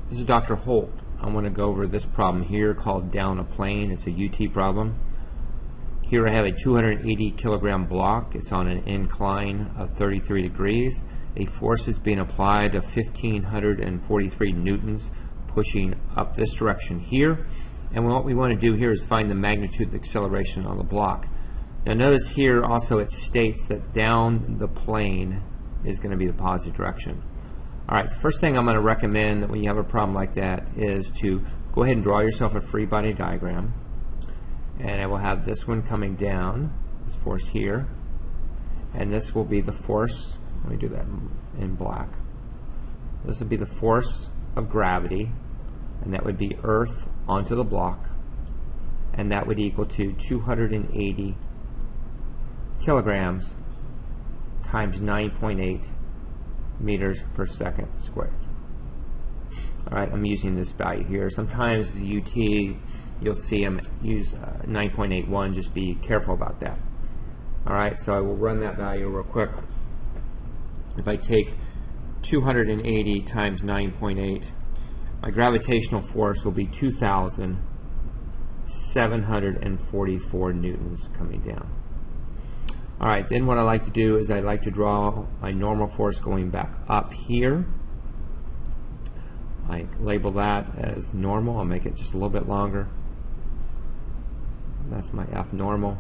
This is Dr. Holt. I want to go over this problem here called down a plane. It's a UT problem. Here I have a 280 kilogram block. It's on an incline of 33 degrees. A force is being applied of 1,543 newtons pushing up this direction here. And what we want to do here is find the magnitude of the acceleration on the block. Now notice here also it states that down the plane is going to be the positive direction. Alright, the first thing I'm going to recommend that when you have a problem like that is to go ahead and draw yourself a free body diagram. And I will have this one coming down, this force here, and this will be the force, let me do that in black. This would be the force of gravity, and that would be Earth onto the block, and that would equal to 280 kilograms times 9.8 meters per second squared. Alright, I'm using this value here. Sometimes the UT, you'll see them use 9.81. Just be careful about that. Alright, so I will run that value real quick. If I take 280 times 9.8, my gravitational force will be 2,744 newtons coming down. Alright, then what I like to do is I like to draw my normal force going back up here. I label that as normal. I'll make it just a little bit longer. That's my F normal.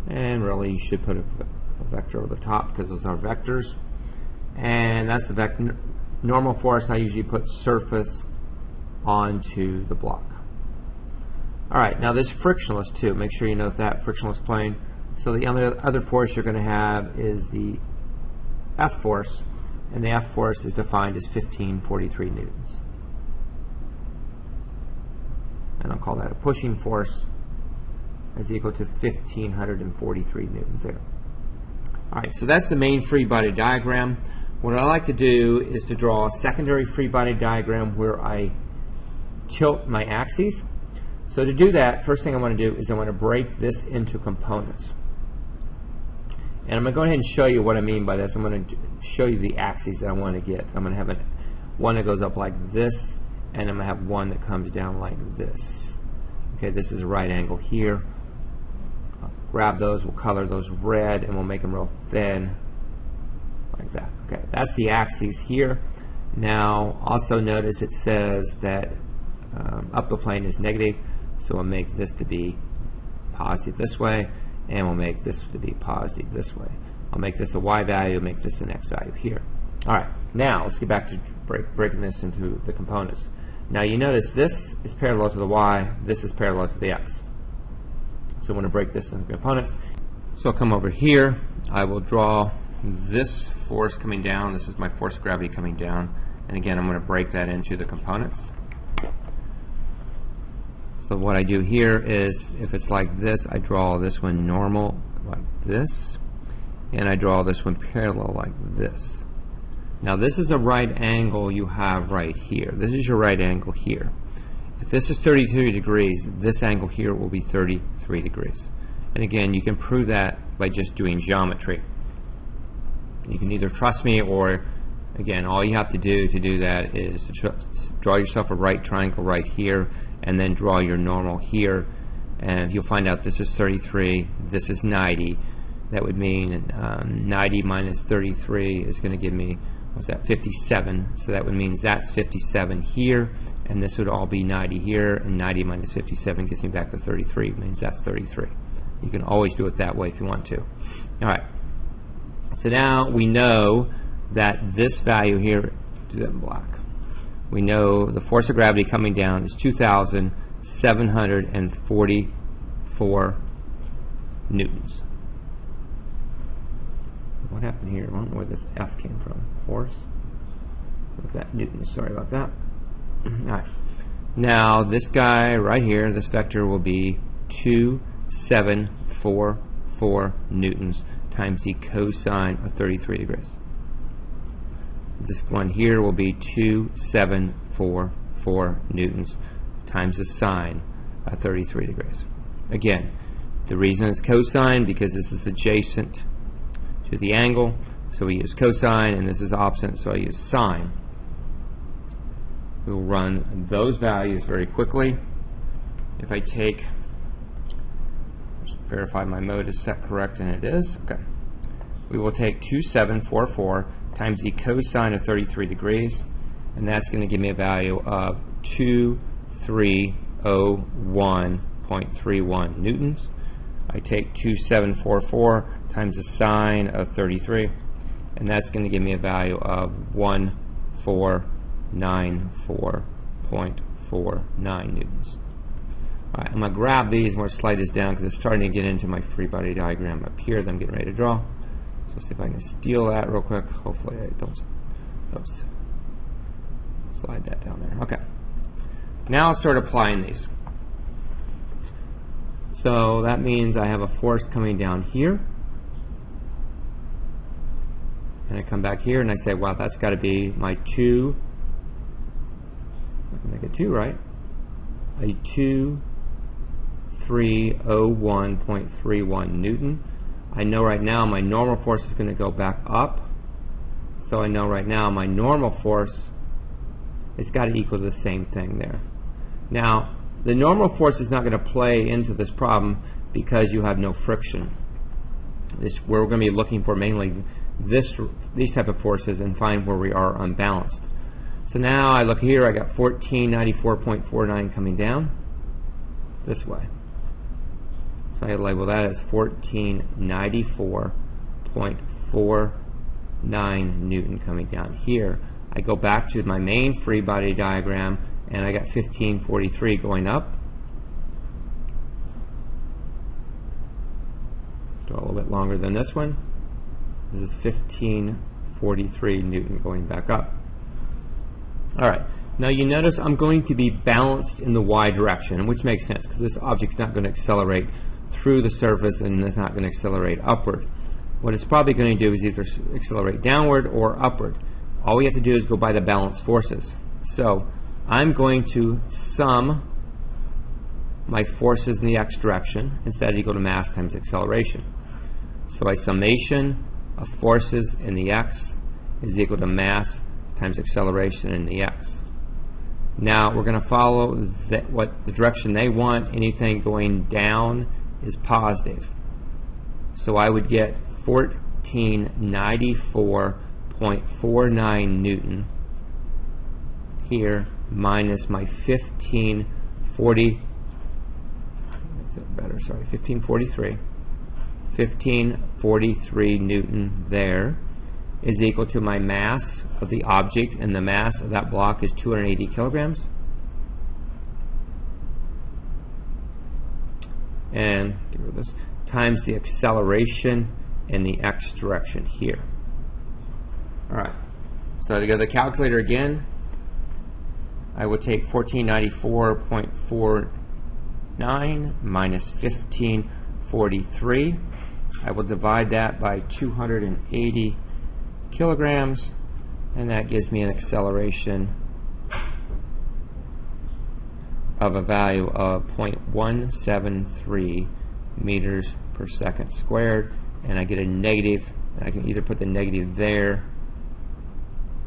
And really you should put a vector over the top because those are vectors. And that's the vector normal force. I usually put surface onto the block. Alright, now this frictionless too. Make sure you note that frictionless plane. So the other force you're going to have is the F force, and the F force is defined as 1,543 newtons. And I'll call that a pushing force is equal to 1,543 newtons there. Alright, so that's the main free body diagram. What I like to do is to draw a secondary free body diagram where I tilt my axes. So to do that, first thing I want to do is I want to break this into components. And I'm going to go ahead and show you what I mean by this. I'm going to show you the axes that I want to get. I'm going to have one that goes up like this, and I'm going to have one that comes down like this. Okay, this is a right angle here. I'll grab those, we'll color those red, and we'll make them real thin, like that. Okay, that's the axes here. Now, also notice it says that up the plane is negative, so we'll make this to be positive this way, and we'll make this to be positive this way. I'll make this a y value, make this an x value here. Alright, now let's get back to breaking this into the components. Now you notice this is parallel to the y, this is parallel to the x. So I'm going to break this into components. So I'll come over here, I will draw this force coming down, this is my force of gravity coming down, and again I'm going to break that into the components. So what I do here is, if it's like this, I draw this one normal like this, and I draw this one parallel like this. Now this is a right angle you have right here. This is your right angle here. If this is 33 degrees, this angle here will be 33 degrees. And again, you can prove that by just doing geometry. You can either trust me, or again, all you have to do that is to draw yourself a right triangle right here, and then draw your normal here, and you'll find out this is 33, this is 90. That would mean 90 minus 33 is going to give me, what's that, 57. So that would mean that's 57 here, and this would all be 90 here, and 90 minus 57 gets me back to 33, means that's 33. You can always do it that way if you want to. Alright, so now we know that this value here, do that in black. We know the force of gravity coming down is 2,744 newtons. What happened here? I don't know where this F came from. Force? With that newtons, sorry about that. Alright. Now this guy right here, this vector will be 2,744 newtons times the cosine of 33 degrees. This one here will be 2,744 newtons times the sine of 33 degrees. Again, the reason it's cosine because this is adjacent to the angle, so we use cosine, and this is opposite, so I use sine. we'll run those values very quickly. If I take, just verify my mode is set correct, and it is. Okay. We will take 2744 times the cosine of 33 degrees, and that's going to give me a value of 2301.31 newtons. I take 2744 times the sine of 33, and that's going to give me a value of 1494.49 newtons. All right, I'm going to grab these and we'll slide this down because it's starting to get into my free body diagram up here that I'm getting ready to draw. So let's see if I can steal that real quick. Hopefully I don't. Oops. Slide that down there. Okay. Now I'll start applying these. So that means I have a force coming down here. And I come back here and I say, well, that's got to be my 2. I can make it 2, right? A 2301.31 Newton. I know right now my normal force is going to go back up. So I know right now my normal force, it's got to equal the same thing there. Now, the normal force is not going to play into this problem because you have no friction. We're going to be looking for mainly these type of forces and find where we are unbalanced. So now I look here, I got 1494.49 coming down this way. So I label that as 1494.49 Newton coming down here. I go back to my main free body diagram and I got 1543 going up. Go a little bit longer than this one. This is 1543 Newton going back up. Alright, now you notice I'm going to be balanced in the y direction, which makes sense because this object's not going to accelerate through the surface and it's not going to accelerate upward. What it's probably going to do is either accelerate downward or upward. All we have to do is go by the balanced forces. So I'm going to sum my forces in the x direction, instead equal to mass times acceleration. So my summation of forces in the x is equal to mass times acceleration in the x. Now we're going to follow what the direction they want. Anything going down is positive. So I would get 1494.49 Newton here minus my 1543 Newton there is equal to my mass of the object, and the mass of that block is 280 kilograms. And get rid of this, times the acceleration in the x direction here. Alright, so to go to the calculator again, I will take 1494.49 minus 1543. I will divide that by 280 kilograms, and that gives me an acceleration of a value of 0.173 meters per second squared, and I get a negative, and I can either put the negative there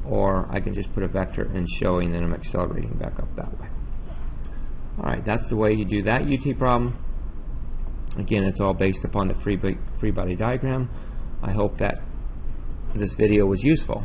or I can just put a vector and showing that I'm accelerating back up that way. Alright, that's the way you do that UT problem. Again, it's all based upon the free body diagram. I hope that this video was useful.